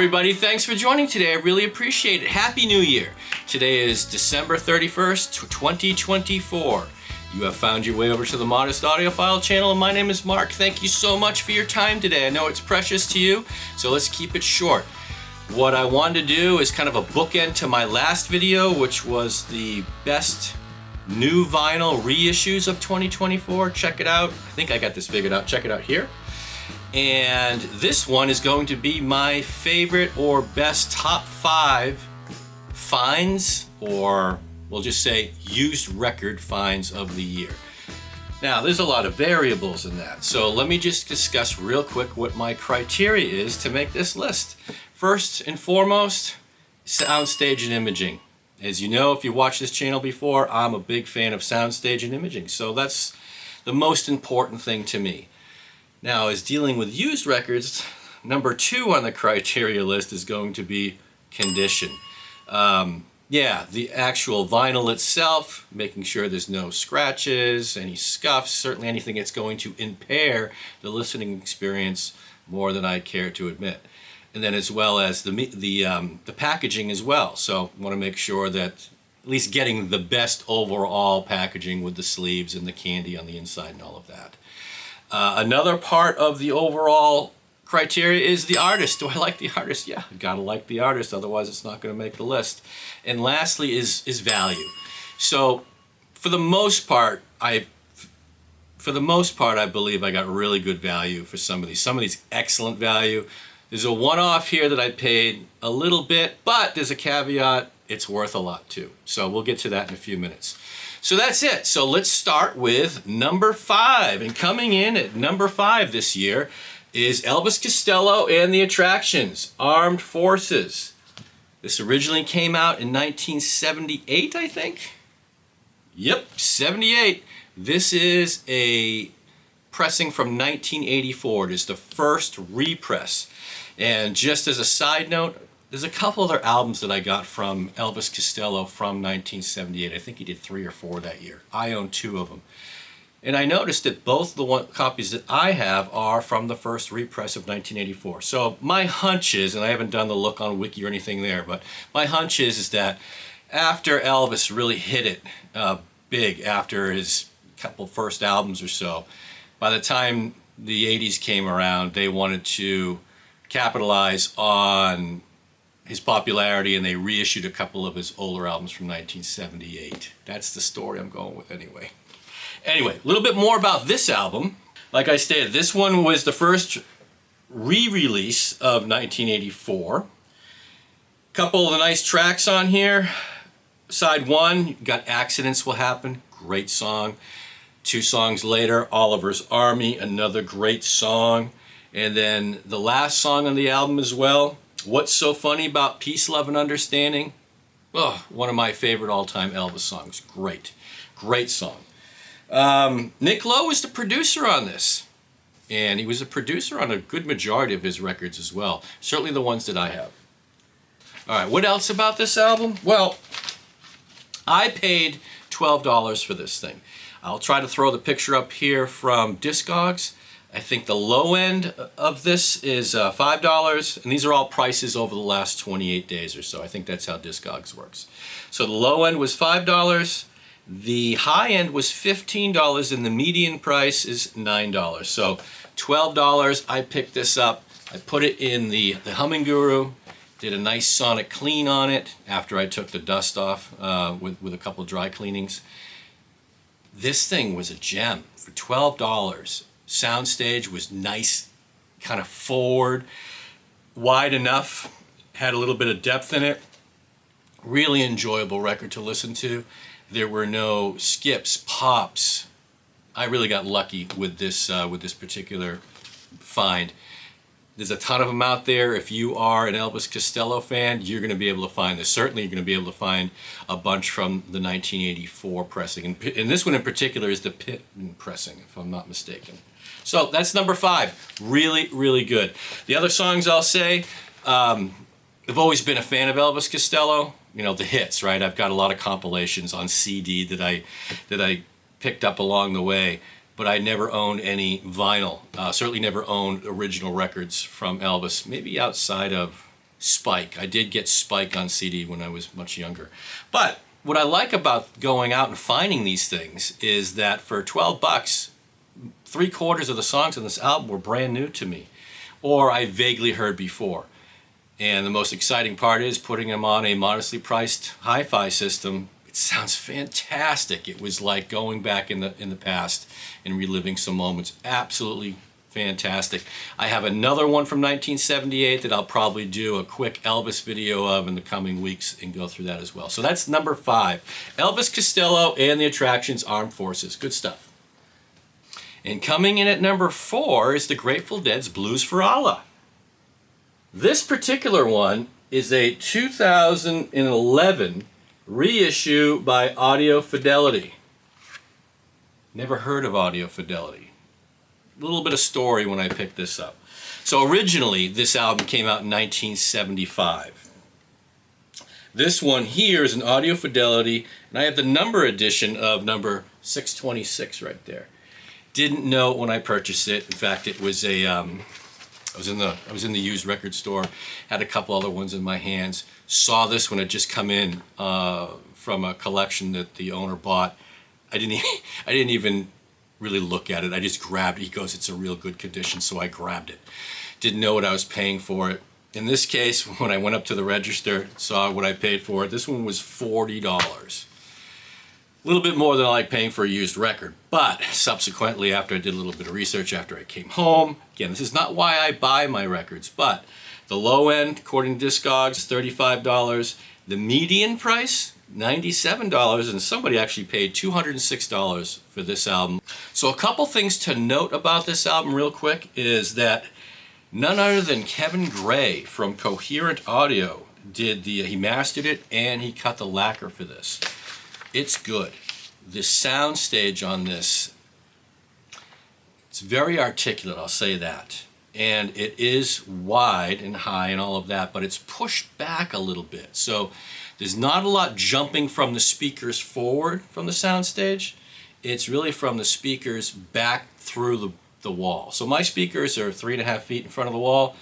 everybody, thanks for joining today. I really appreciate it. Happy New Year. Today is December 31st, 2024. You have found your way over to the Modest Audiophile channel, and my name is Mark. Thank you so much for your time today. I know it's precious to you, so let's keep it short. What I wanted to do is kind of a bookend to my last video, which was the best new vinyl reissues of 2024. Check it out. I think I got this figured out. Check it out here. And this one is going to be my favorite or best top 5 finds, or we'll just say used record finds of the year. Now, there's a lot of variables in that, so let me just discuss real quick what my criteria is to make this list. First and foremost, soundstage and imaging. As you know, if you watched this channel before, I'm a big fan of soundstage and imaging, so that's the most important thing to me. Now, as dealing with used records, number 2 on the criteria list is going to be condition. Yeah, the actual vinyl itself, making sure there's no scratches, any scuffs, certainly anything that's going to impair the listening experience more than I care to admit. And then as well as the packaging as well. So I want to make sure that at least getting the best overall packaging with the sleeves and the candy on the inside and all of that. Another part of the overall criteria is the artist. Do I like the artist? Yeah, gotta like the artist, otherwise it's not gonna make the list. And lastly is value. So for the most part, I believe I got really good value for some of these excellent value. There's a one-off here that I paid a little bit, but there's a caveat, it's worth a lot too. So we'll get to that in a few minutes. So that's it. So let's start with number 5. And coming in at number 5 this year is Elvis Costello and the Attractions, Armed Forces. This originally came out in 1978, I think. Yep, 78. This is a pressing from 1984. It is the first repress. And just as a side note, there's a couple other albums that I got from Elvis Costello from 1978. I think he did 3 or 4 that year. I own 2 of them. And I noticed that both the copies that I have are from the first repress of 1984. So my hunch is, and I haven't done the look on Wiki or anything there, but my hunch is that after Elvis really hit it big after his couple first albums or so, by the time the 80s came around, they wanted to capitalize on his popularity, and they reissued a couple of his older albums from 1978. That's the story I'm going with anyway. Anyway, a little bit more about this album. Like I stated, this one was the first re-release of 1984. Couple of the nice tracks on here. Side 1, you got Accidents Will Happen, great song. 2 songs later, Oliver's Army, another great song. And then the last song on the album as well, What's So Funny About Peace, Love, and Understanding? Oh, one of my favorite all-time Elvis songs. Great. Great song. Nick Lowe was the producer on this. And he was a producer on a good majority of his records as well. Certainly the ones that I have. All right, what else about this album? Well, I paid $12 for this thing. I'll try to throw the picture up here from Discogs. I think the low end of this is $5, and these are all prices over the last 28 days or so. I think that's how Discogs works. So the low end was $5, the high end was $15, and the median price is $9. So $12, I picked this up, I put it in the Humming Guru, did a nice sonic clean on it after I took the dust off with a couple dry cleanings. This thing was a gem for $12. Soundstage was nice, kind of forward, wide enough, had a little bit of depth in it. Really enjoyable record to listen to. There were no skips, pops. I really got lucky with this particular find. There's a ton of them out there. If you are an Elvis Costello fan, you're going to be able to find this. Certainly you're going to be able to find a bunch from the 1984 pressing. And this one in particular is the Pit pressing, if I'm not mistaken. So that's number 5. Really, really good. The other songs I'll say, I've always been a fan of Elvis Costello. You know, the hits, right? I've got a lot of compilations on CD that I picked up along the way. But I never owned any vinyl. Certainly never owned original records from Elvis, maybe outside of Spike. I did get Spike on CD when I was much younger. But what I like about going out and finding these things is that for 12 bucks, 3/4 of the songs on this album were brand new to me, or I vaguely heard before. And the most exciting part is putting them on a modestly priced hi-fi system. It sounds fantastic. It was like going back in the past and reliving some moments. Absolutely fantastic. I have another one from 1978 that I'll probably do a quick Elvis video of in the coming weeks and go through that as well. So that's number 5. Elvis Costello and the Attractions Armed Forces. Good stuff. And coming in at number 4 is the Grateful Dead's Blues for Allah. This particular one is a 2011 reissue by Audio-Fidelity. Never heard of Audio-Fidelity. A little bit of story when I picked this up. So originally, this album came out in 1975. This one here is an Audio-Fidelity, and I have the number edition of number 626 right there. Didn't know it when I purchased it. In fact, it was a I was in the used record store, had a couple other ones in my hands. Saw this when it just come in from a collection that the owner bought. I didn't even really look at it. I just grabbed it. He goes, it's a real good condition, so I grabbed it. Didn't know what I was paying for it. In this case, when I went up to the register, saw what I paid for it, this one was $40. A little bit more than I like paying for a used record, but subsequently, after I did a little bit of research, after I came home, again, this is not why I buy my records, but the low end, according to Discogs, is $35. The median price, $97, and somebody actually paid $206 for this album. So a couple things to note about this album real quick is that none other than Kevin Gray from Coherent Audio he mastered it and he cut the lacquer for this. It's good. The soundstage on this, it's very articulate, I'll say that. And it is wide and high and all of that, but it's pushed back a little bit. So there's not a lot jumping from the speakers forward from the soundstage. It's really from the speakers back through the wall. So my speakers are 3.5 feet in front of the wall.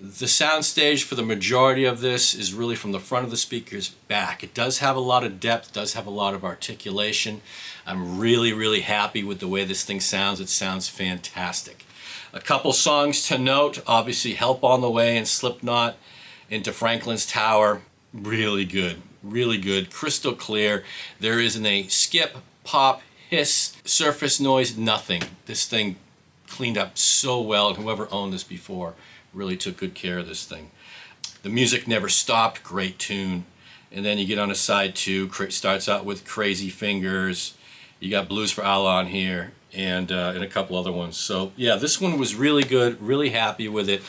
The soundstage for the majority of this is really from the front of the speakers back. It does have a lot of depth, does have a lot of articulation. I'm really, really happy with the way this thing sounds. It sounds fantastic. A couple songs to note, obviously Help on the Way and Slipknot, Into Franklin's Tower. Really good, really good, crystal clear. There isn't a skip, pop, hiss, surface noise, nothing. This thing cleaned up so well, and whoever owned this before really took good care of this thing. The music never stopped, great tune. And then you get on a side 2, starts out with Crazy Fingers. You got Blues for Allah on here, and a couple other ones. So yeah, this one was really good, really happy with it.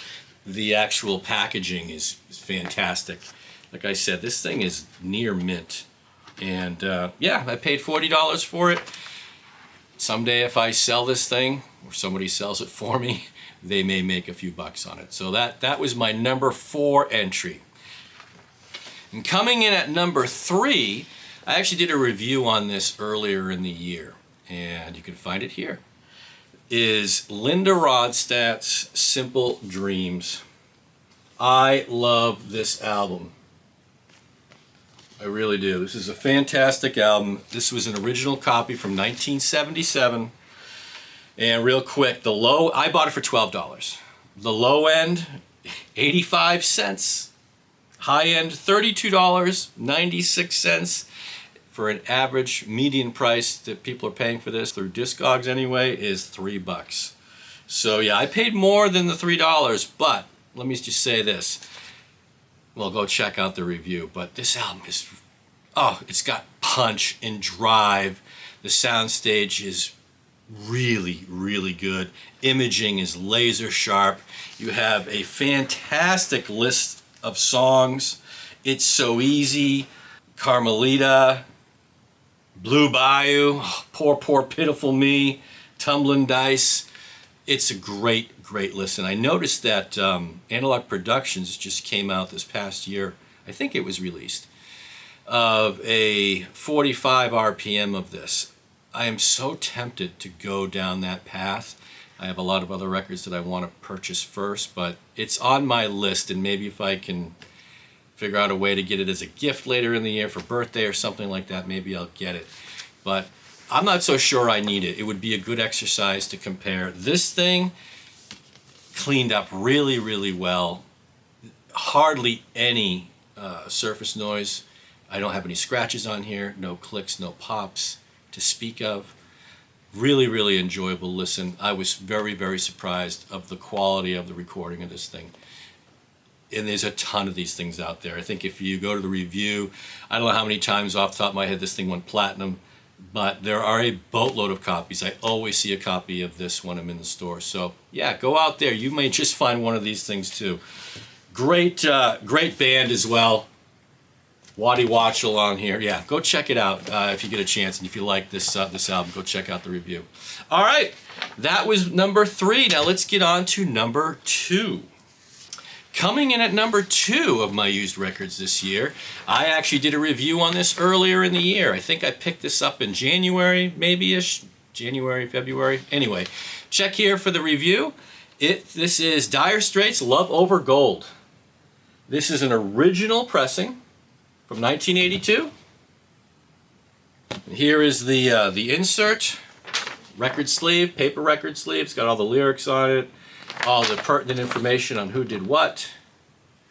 The actual packaging is fantastic. Like I said, this thing is near mint. And yeah, I paid $40 for it. Someday if I sell this thing, or somebody sells it for me, they may make a few bucks on it. So that was my number 4 entry. And coming in at number 3, I actually did a review on this earlier in the year, and you can find it here, is Linda Ronstadt's Simple Dreams. I love this album. I really do. This is a fantastic album. This was an original copy from 1977. And real quick, I bought it for $12. The low end, 85 cents. High end, $32.96 for an average median price that people are paying for this through Discogs anyway is $3. So yeah, I paid more than the $3, but let me just say this. Well, go check out the review, but this album is, it's got punch and drive. The soundstage is really, really good. Imaging is laser sharp. You have a fantastic list of songs. It's So Easy, Carmelita, Blue Bayou, Poor, Poor, Pitiful Me, Tumbling Dice. It's a great, great listen. I noticed that Analog Productions just came out this past year, I think it was released, of a 45 RPM of this. I am so tempted to go down that path I have a lot of other records that I want to purchase first, but it's on my list, and maybe if I can figure out a way to get it as a gift later in the year for birthday or something like that, maybe I'll get it. But I'm not so sure I need it. It would be a good exercise to compare. This thing cleaned up really, really well. Hardly any surface noise. I don't have any scratches on here, no clicks, no pops to speak of. Really, really enjoyable listen. I was very, very surprised of the quality of the recording of this thing. And there's a ton of these things out there. I think if you go to the review, I don't know how many times off the top of my head this thing went platinum, but there are a boatload of copies. I always see a copy of this when I'm in the store. So yeah, go out there. You may just find one of these things too. Great, great band as well. Waddy Watchell on here. Yeah, go check it out if you get a chance. And if you like this album, go check out the review. All right, that was number 3. Now let's get on to number 2. Coming in at number 2 of my used records this year, I actually did a review on this earlier in the year. I think I picked this up in January, maybe-ish. January, February. Anyway, check here for the review. This is Dire Straits' Love Over Gold. This is an original pressing from 1982. Here is the insert, record sleeve, paper record sleeve. It's got all the lyrics on it, all the pertinent information on who did what.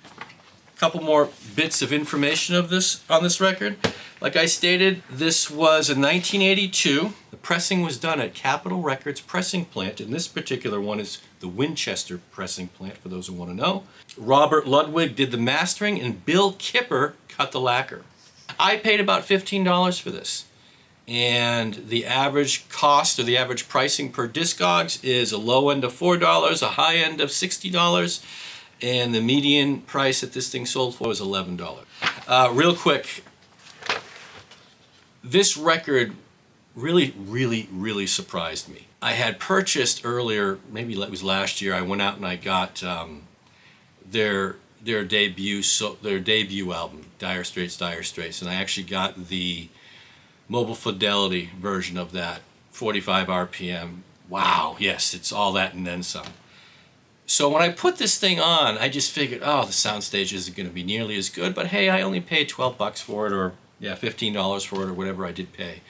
A couple more bits of information of this on this record. Like I stated, this was in 1982. The pressing was done at Capitol Records pressing plant, and this particular one is the Winchester pressing plant, for those who want to know. Robert Ludwig did the mastering, and Bill Kipper cut the lacquer. I paid about $15 for this, and the average cost or the average pricing per Discogs is a low end of $4, a high end of $60, and the median price that this thing sold for was $11. Real quick, this record really, really, really surprised me. I had purchased earlier, maybe it was last year, I went out and I got their debut album, Dire Straits, and I actually got the Mobile Fidelity version of that, 45 RPM. Wow, yes, it's all that and then some. So when I put this thing on, I just figured, oh, the soundstage isn't going to be nearly as good, but hey, I only paid 12 bucks for it, or yeah, $15 for it, or whatever I did pay.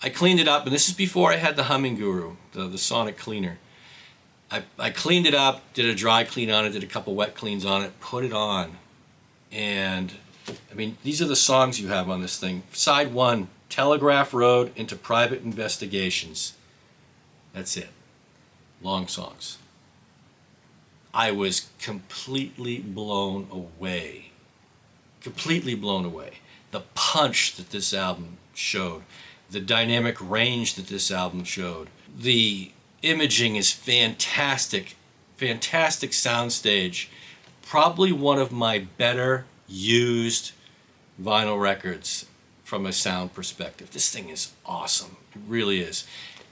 I cleaned it up, and this is before I had the Humming Guru, the sonic cleaner. I cleaned it up, did a dry clean on it, did a couple wet cleans on it, put it on. And, I mean, these are the songs you have on this thing. Side 1, Telegraph Road into Private Investigations. That's it. Long songs. I was completely blown away. Completely blown away. The punch that this album showed. The dynamic range that this album showed. The imaging is fantastic. Fantastic soundstage. Probably one of my better used vinyl records from a sound perspective. This thing is awesome. It really is.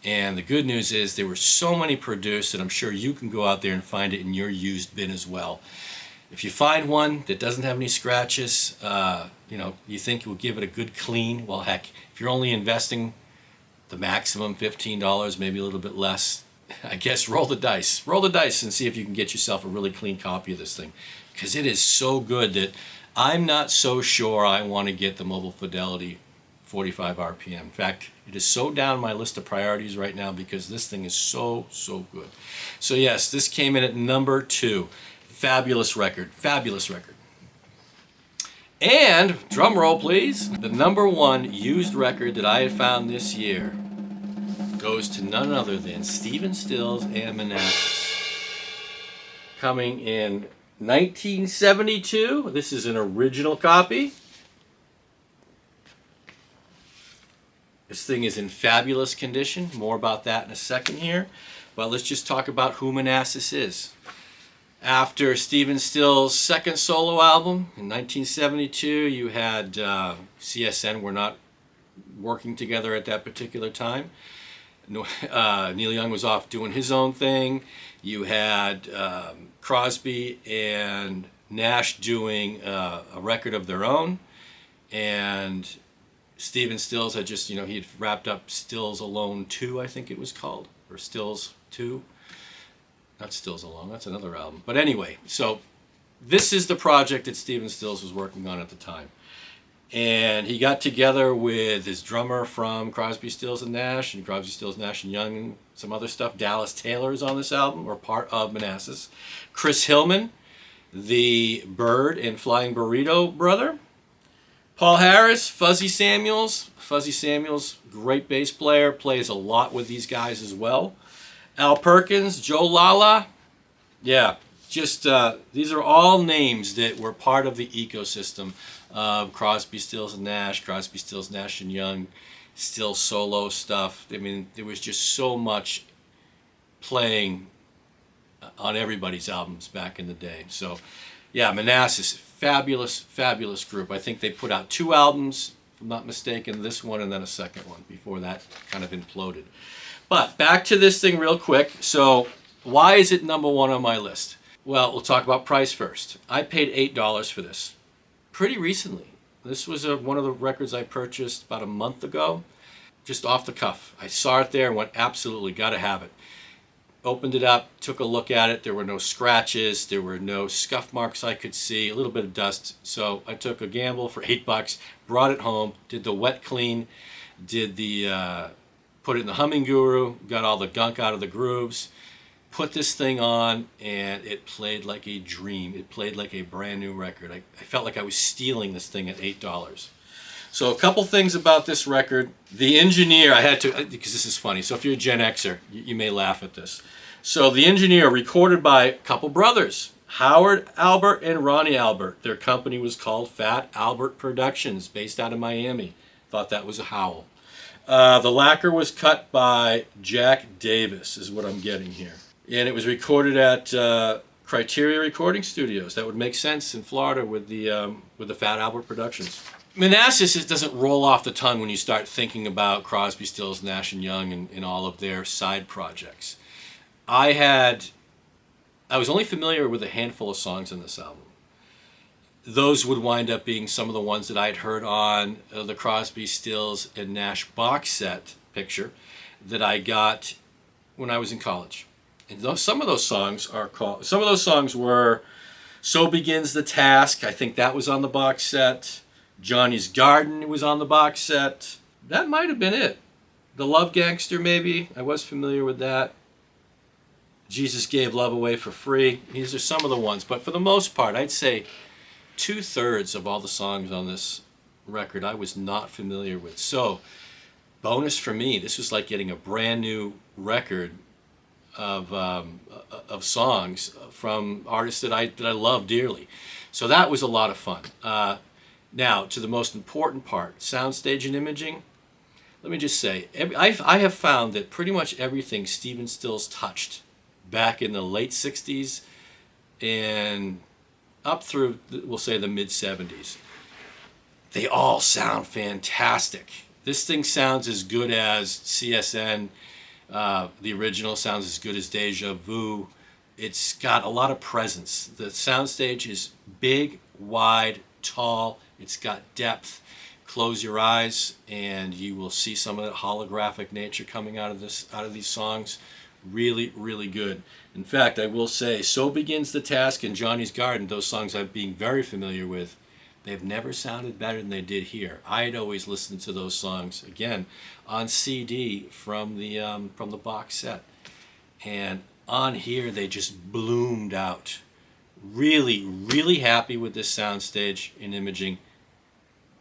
And the good news is there were so many produced that I'm sure you can go out there and find it in your used bin as well. If you find one that doesn't have any scratches, you think you'll give it a good clean, well, heck, if you're only investing the maximum $15, maybe a little bit less, I guess roll the dice. Roll the dice and see if you can get yourself a really clean copy of this thing. Because it is so good that I'm not so sure I want to get the Mobile Fidelity 45 RPM. In fact, it is so down my list of priorities right now because this thing is so, so good. So yes, this came in at number 2. Fabulous record. Fabulous record. And, drum roll please, the number 1 used record that I had found this year goes to none other than Stephen Stills and Manasses. Coming in 1972. This is an original copy. This thing is in fabulous condition. More about that in a second here. But let's just talk about who Manasses is. After Stephen Stills' second solo album in 1972, you had CSN were not working together at that particular time. Neil Young was off doing his own thing. You had Crosby and Nash doing a record of their own. And Stephen Stills had just, he had wrapped up Stills Alone 2, I think it was called, or Stills 2. Not Stills Alone, that's another album. But anyway, so this is the project that Stephen Stills was working on at the time. And he got together with his drummer from Crosby, Stills & Nash, and Crosby, Stills, Nash & Young, and some other stuff. Dallas Taylor is on this album, or part of Manasses. Chris Hillman, the Bird and Flying Burrito brother. Paul Harris, Fuzzy Samuels. Fuzzy Samuels, great bass player, plays a lot with these guys as well. Al Perkins, Joe Lala. Yeah, just these are all names that were part of the ecosystem of Crosby, Stills & Nash, Crosby, Stills, Nash & Young, Stills solo stuff. I mean, there was just so much playing on everybody's albums back in the day. So, yeah, Manasses, fabulous, fabulous group. I think they put out 2 albums, if I'm not mistaken, this one and then a second one before that kind of imploded. But back to this thing real quick. So why is it number 1 on my list? Well, we'll talk about price first. I paid $8 for this pretty recently. This was one of the records I purchased about a month ago, just off the cuff. I saw it there and went, absolutely, got to have it. Opened it up, took a look at it. There were no scratches. There were no scuff marks I could see, a little bit of dust. So I took a gamble for $8, brought it home, did the wet clean, did the... put it in the Humming Guru, got all the gunk out of the grooves, put this thing on, and it played like a dream. It played like a brand new record. I felt like I was stealing this thing at $8. So a couple things about this record. The engineer, I had to, because this is funny, so if you're a Gen Xer, you may laugh at this. So the engineer, recorded by a couple brothers, Howard Albert and Ronnie Albert. Their company was called Fat Albert Productions, based out of Miami. Thought that was a howl. The lacquer was cut by Jack Davis, is what I'm getting here. And it was recorded at Criteria Recording Studios. That would make sense in Florida with the Fat Albert Productions. Manasses, it doesn't roll off the tongue when you start thinking about Crosby, Stills, Nash & Young and all of their side projects. I was only familiar with a handful of songs in this album. Those would wind up being some of the ones that I'd heard on the Crosby, Stills, and Nash box set picture that I got when I was in college. And some of those songs were So Begins the Task. I think that was on the box set. Johnny's Garden was on the box set. That might have been it. The Love Gangster, maybe. I was familiar with that. Jesus Gave Love Away for Free. These are some of the ones. But for the most part, I'd say 2/3 of all the songs on this record I was not familiar with. So, bonus for me, this was like getting a brand new record of songs from artists that I love dearly. So that was a lot of fun. Now, to the most important part, soundstage and imaging. Let me just say, I have found that pretty much everything Stephen Stills touched back in the late 60s and up through, we'll say, the mid-70s, they all sound fantastic. This thing sounds as good as CSN. The original sounds as good as Deja Vu. It's got a lot of presence. The soundstage is big, wide, tall. It's got depth. Close your eyes and you will see some of that holographic nature coming out of these songs. Really, really good. In fact, I will say, So Begins the Task and Johnny's Garden, those songs I'm being very familiar with, they've never sounded better than they did here. I had always listened to those songs, again, on CD from the box set. And on here, they just bloomed out. Really, really happy with this soundstage and imaging.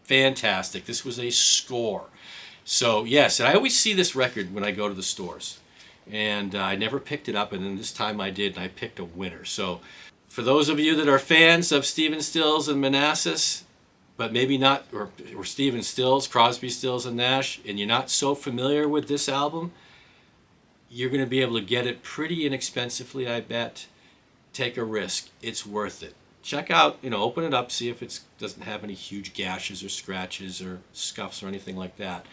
Fantastic. This was a score. So, yes, and I always see this record when I go to the stores. And I never picked it up, and then this time I did, and I picked a winner. So, for those of you that are fans of Stephen Stills and Manasses, but maybe not, or Stephen Stills, Crosby, Stills, and Nash, and you're not so familiar with this album, you're going to be able to get it pretty inexpensively, I bet. Take a risk. It's worth it. Check out, open it up, see if it doesn't have any huge gashes or scratches or scuffs or anything like that.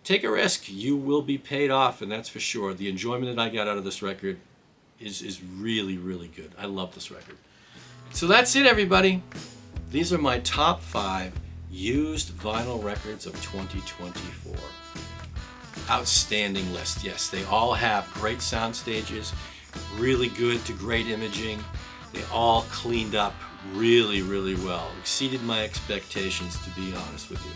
Take a risk. You will be paid off, and that's for sure. The enjoyment that I got out of this record is really, really good. I love this record. So that's it, everybody. These are my top 5 used vinyl records of 2024. Outstanding list. Yes, they all have great sound stages, really good to great imaging. They all cleaned up really, really well. Exceeded my expectations, to be honest with you.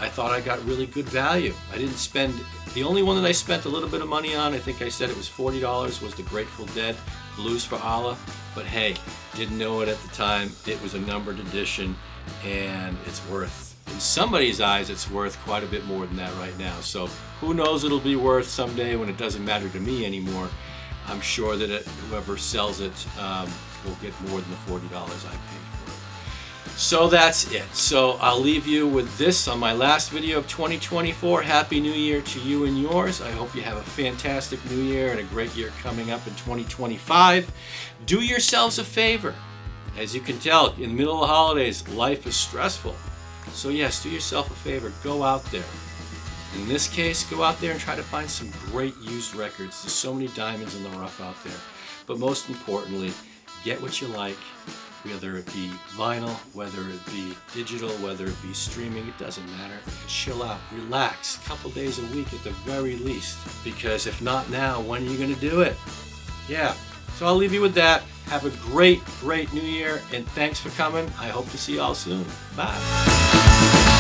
I thought I got really good value. I didn't spend, the only one that I spent a little bit of money on, I think I said it was $40, was the Grateful Dead Blues for Allah. But hey, didn't know it at the time. It was a numbered edition, and it's worth, in somebody's eyes, it's worth quite a bit more than that right now. So who knows it'll be worth someday when it doesn't matter to me anymore. I'm sure that whoever sells it will get more than the $40 I paid for it. So that's it. So I'll leave you with this on my last video of 2024. Happy New Year to you and yours. I hope you have a fantastic New Year and a great year coming up in 2025. Do yourselves a favor. As you can tell, in the middle of the holidays, life is stressful. So yes, do yourself a favor. Go out there. In this case, go out there and try to find some great used records. There's so many diamonds in the rough out there. But most importantly, get what you like, whether it be vinyl, whether it be digital, whether it be streaming, it doesn't matter. Chill out, relax, a couple days a week at the very least. Because if not now, when are you going to do it? Yeah, so I'll leave you with that. Have a great, great New Year, and thanks for coming. I hope to see you all soon. Bye.